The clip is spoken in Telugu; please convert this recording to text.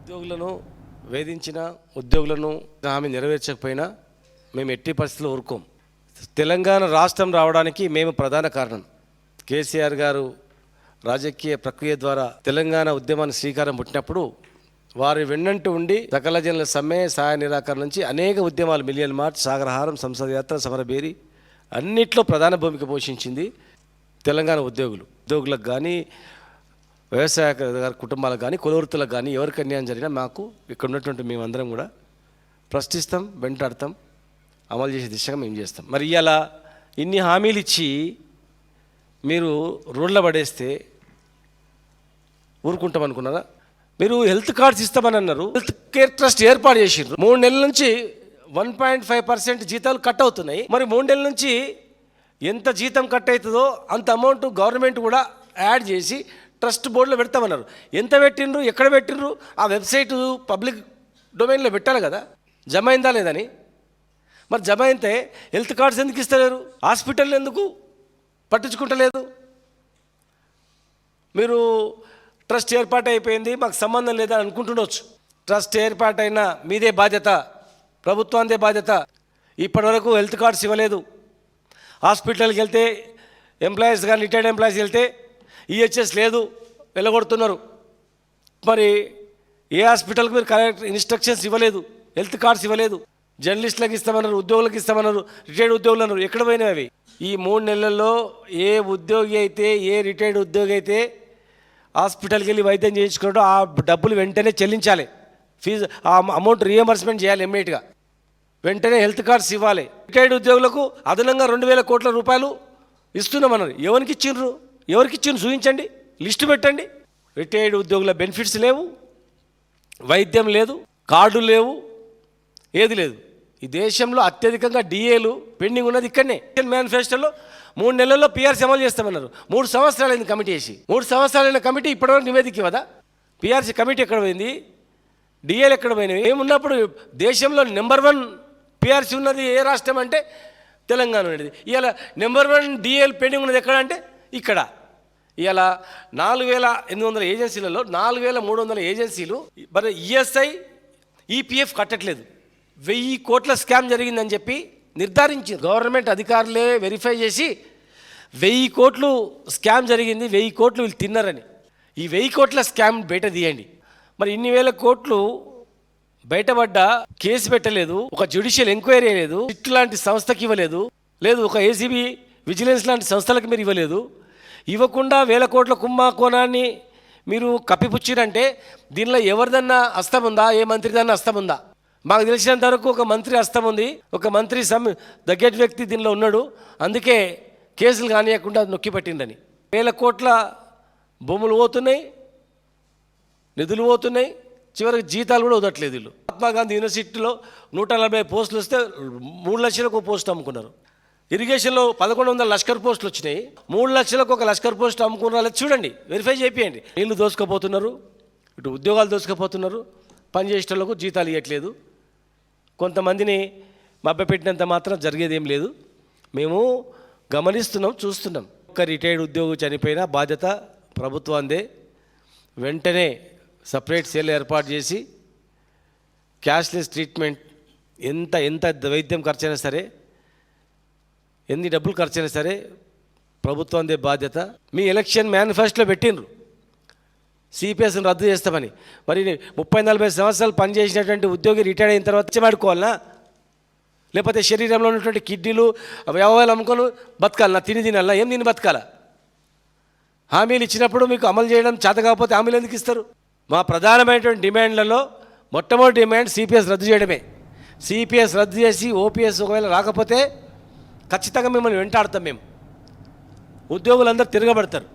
ఉద్యోగులను వేధించిన ఉద్యోగులను హామీ నెరవేర్చకపోయినా మేము ఎట్టి పరిస్థితుల్లో ఊరుకోం. తెలంగాణ రాష్ట్రం రావడానికి మేము ప్రధాన కారణం. కేసీఆర్ గారు రాజకీయ ప్రక్రియ ద్వారా తెలంగాణ ఉద్యమాన్ని శ్రీకారం పుట్టినప్పుడు వారి వెన్నంటూ ఉండి సకల జనుల సమ్మె సహాయ నిరాకరణ నుంచి అనేక ఉద్యమాలు, మిలియన్ మార్చ్, సాగరహారం, సంసద యాత్ర, సమరబేరి అన్నిట్లో ప్రధాన భూమిక పోషించింది తెలంగాణ ఉద్యోగులకు కానీ, వ్యవసాయ కుటుంబాలకు కానీ, కులవృత్తులకు కానీ ఎవరికి అన్యాయం జరిగినా మాకు ఇక్కడ ఉన్నటువంటి మేమందరం కూడా ప్రశ్నిస్తాం, వెంటాడతాం, అమలు చేసే దిశగా మేము చేస్తాం. మరి ఇవాళ ఇన్ని హామీలు ఇచ్చి మీరు రోడ్ల పడేస్తే ఊరుకుంటాం అనుకున్నారా? మీరు హెల్త్ కార్డ్స్ ఇస్తామని అన్నారు, హెల్త్ కేర్ ట్రస్ట్ ఏర్పాటు చేసిర్రు. 3 నెలల నుంచి 1.5% జీతాలు కట్ అవుతున్నాయి. మరి 3 నెలల నుంచి ఎంత జీతం కట్ అవుతుందో అంత అమౌంట్ గవర్నమెంట్ కూడా యాడ్ చేసి ట్రస్ట్ బోర్డులో పెడతామన్నారు. ఎంత పెట్టిండ్రు, ఎక్కడ పెట్టిండ్రు? ఆ వెబ్సైట్ పబ్లిక్ డొమైన్లో పెట్టాలి కదా, జమ అయిందా లేదని. మరి జమ అయితే హెల్త్ కార్డ్స్ ఎందుకు ఇస్తలేరు? హాస్పిటల్ ఎందుకు పట్టించుకుంటలేదు? మీరు ట్రస్ట్ ఏర్పాటు అయిపోయింది, మాకు సంబంధం లేదని అనుకుంటుండొచ్చు. ట్రస్ట్ ఏర్పాటైనా మీదే బాధ్యత, ప్రభుత్వాందే బాధ్యత. ఇప్పటివరకు హెల్త్ కార్డ్స్ ఇవ్వలేదు. హాస్పిటల్కి వెళ్తే ఎంప్లాయీస్ కానీ, రిటైర్డ్ ఎంప్లాయీస్ వెళ్తే ఈహెచ్ఎస్ లేదు, వెళ్ళగొడుతున్నారు. మరి ఏ హాస్పిటల్కి మీరు కరెక్ట్ ఇన్స్ట్రక్షన్స్ ఇవ్వలేదు, హెల్త్ కార్డ్స్ ఇవ్వలేదు. జర్నలిస్టులకు ఇస్తామన్నారు, ఉద్యోగులకు ఇస్తామన్నారు, రిటైర్డ్ ఉద్యోగులు అన్నారు. ఎక్కడ పోయినాయి అవి? ఈ 3 నెలల్లో ఏ ఉద్యోగి అయితే, ఏ రిటైర్డ్ ఉద్యోగి అయితే హాస్పిటల్కి వెళ్ళి వైద్యం చేయించుకున్నాడో ఆ డబ్బులు వెంటనే చెల్లించాలి. ఫీజు ఆ అమౌంట్ రీఎంబర్స్మెంట్ చేయాలి ఇమ్మీడియట్గా. వెంటనే హెల్త్ కార్డ్స్ ఇవ్వాలి. రిటైర్డ్ ఉద్యోగులకు అదనంగా 2,000 కోట్ల రూపాయలు ఇస్తున్నామన్నారు. ఎవరికి ఇచ్చిండ్రు? చూపించండి, లిస్టు పెట్టండి. రిటైర్డ్ ఉద్యోగుల బెనిఫిట్స్ లేవు, వైద్యం లేదు, కార్డులు లేవు, ఏది లేదు. ఈ దేశంలో అత్యధికంగా డిఏలు పెండింగ్ ఉన్నది ఇక్కడనే. మేనిఫెస్టోలో 3 నెలల్లో పిఆర్సీ అమలు చేస్తామన్నారు. 3 సంవత్సరాలైంది కమిటీ వేసి. 3 సంవత్సరాలైన కమిటీ ఇప్పటివరకు నివేదిక ఇవ్వదా? పిఆర్సీ కమిటీ ఎక్కడ పోయింది? డిఏలు ఎక్కడ పోయినవి? ఏమున్నప్పుడు దేశంలో నెంబర్ 1 పిఆర్సీ ఉన్నది ఏ రాష్ట్రం అంటే తెలంగాణ ఉన్నది. ఇవాళ నెంబర్ 1 డిఏలు పెండింగ్ ఉన్నది ఎక్కడ అంటే ఇక్కడ. ఇవాళ 4,800 ఏజెన్సీలలో 4,300 ఏజెన్సీలు మరి ఈఎస్ఐ, ఈపీఎఫ్ కట్టట్లేదు. 1,000 కోట్ల స్కామ్ జరిగిందని చెప్పి నిర్ధారించారు. గవర్నమెంట్ అధికారులే వెరిఫై చేసి 1,000 కోట్లు స్కామ్ జరిగింది, 1,000 కోట్లు వీళ్ళు తిన్నారని. ఈ 1,000 కోట్ల స్కామ్ బయట తీయండి. మరి ఇన్ని వేల కోట్లు బయటపడ్డా కేసు పెట్టలేదు, ఒక జ్యుడిషియల్ ఎంక్వైరీ లేదు, సిట్ లాంటి సంస్థకి ఇవ్వలేదు, లేదు ఒక ఏసీబీ, విజిలెన్స్ లాంటి సంస్థలకు మీరు ఇవ్వలేదు. ఇవ్వకుండా 1,000 కోట్ల కుంభకోణాన్ని మీరు కప్పిపుచ్చిరంటే దీనిలో ఎవరిదన్నా హస్తం ఉందా? ఏ మంత్రిదన్నా హస్తం ఉందా? మాకు తెలిసినంత వరకు ఒక మంత్రి హస్తం ఉంది, ఒక మంత్రి దగ్గర వ్యక్తి దీనిలో ఉన్నాడు, అందుకే కేసులు కానియకుండా నొక్కి పట్టిండని. 1,000 కోట్ల భూములు పోతున్నాయి, నిధులు పోతున్నాయి, చివరికి జీతాలు కూడా వదట్లేదు వీళ్ళు. మహాత్మాగాంధీ యూనివర్సిటీలో 140 పోస్టులు వస్తే 3 లక్షలకు పోస్ట్ అమ్ముకున్నారు. ఇరిగేషన్లో 1,100 లష్కర్ పోస్టులు వచ్చినాయి, 3 లక్షలకు ఒక లష్కర్ పోస్ట్ అమ్ముకున్నారు. చూడండి, వెరిఫై చేయండి. నీళ్ళు దోసుకుపోతున్నారు, ఇటు ఉద్యోగాలు దోసుకుపోతున్నారు, పనిచేసేటోళ్లకు జీతాలు ఇవ్వట్లేదు. కొంతమందిని మభ్యపెట్టినంత మాత్రం జరిగేది ఏం లేదు. మేము గమనిస్తున్నాం, చూస్తున్నాం. ఒక్క రిటైర్డ్ ఉద్యోగి చనిపోయినా బాధ్యత ప్రభుత్వాందే. వెంటనే సపరేట్ సెల్ ఏర్పాటు చేసి క్యాష్లెస్ ట్రీట్మెంట్, ఎంత వైద్యం ఖర్చైనా సరే, ఎన్ని డబ్బులు ఖర్చైనా సరే ప్రభుత్వందే బాధ్యత. మీ ఎలక్షన్ మేనిఫెస్టోలో పెట్టిండ్రు సిపిఎస్ని రద్దు చేస్తామని. మరి 30-40 సంవత్సరాలు పనిచేసినటువంటి ఉద్యోగి రిటైర్డ్ అయిన తర్వాత చెమాడుకోవాలనా? లేకపోతే శరీరంలో ఉన్నటువంటి కిడ్నీలు అవయవాలు అమ్ముకొని బతకాలనా? తినాలన్నా? ఏం తిని బతకాలా? హామీలు ఇచ్చినప్పుడు మీకు అమలు చేయడం చేత కాకపోతే హామీలు ఎందుకు ఇస్తారు? మా ప్రధానమైనటువంటి డిమాండ్లలో మొట్టమొదటి డిమాండ్ సిపిఎస్ రద్దు చేయడమే. సిపిఎస్ రద్దు చేసి ఓపీఎస్ ఒకవేళ రాకపోతే ఖచ్చితంగా మిమ్మల్ని వెంటాడతాం. మేము ఉద్యోగులందరూ తిరగబడతారు.